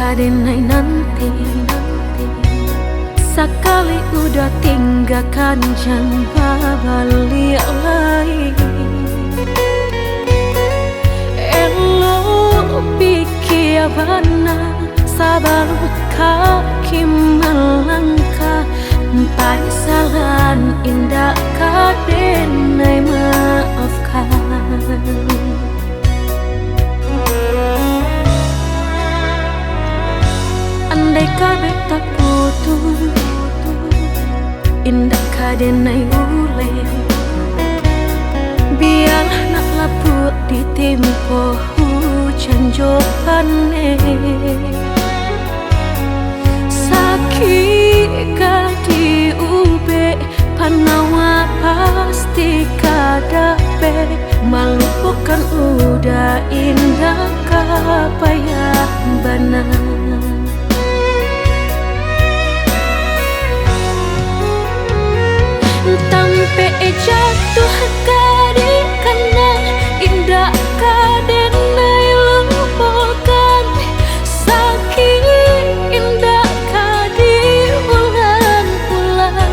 kadenai nanti. Sekali udah tinggalkan jangan balik lagi. Elo pikir bana sabaru kaki melangkah. Penyesalan indah kadenai maafkan. Andai kabeh tak putus, indah kadenai ule. Biarlah nak laput di tempo hujan jopane. Sakit di ube panawa pasti kadape. Melupakan udah indah kapayah benar. Tampe jatuh kadi kana indah kadenai lupakan. Sakit indah kadi ulang-ulang.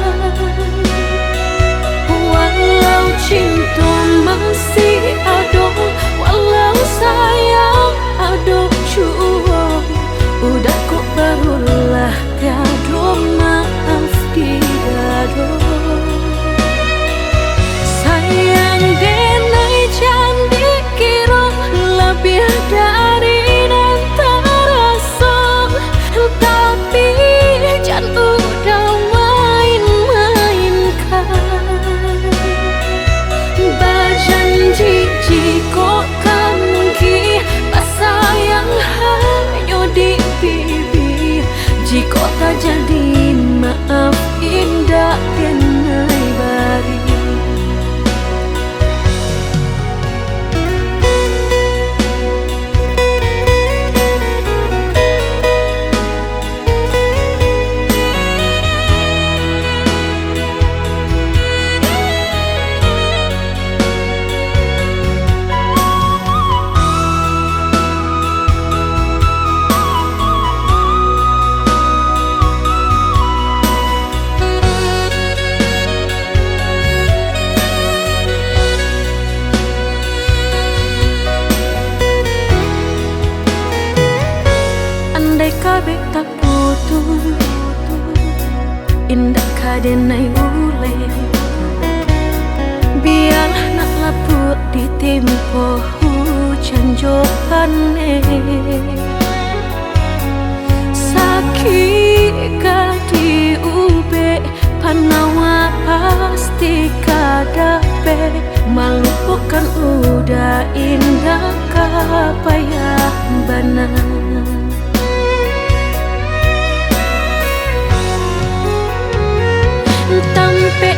Walau cinta masih ada, walau sayang ada jua, udah kok barulah tiada maaf di dada. Dari dan terasa, tapi jangan udah main-mainkan. Berjanji jika kami sayang hanya di bibir. Jika tak jadi maaf indah denai bari. Andai kabeh tak putus, indah kadenai ule. Biarlah nak laput di tempo hujan jopane. Sakit di ube panawa pasti kadape. Melupakan udah indah kapayah benar. Tampe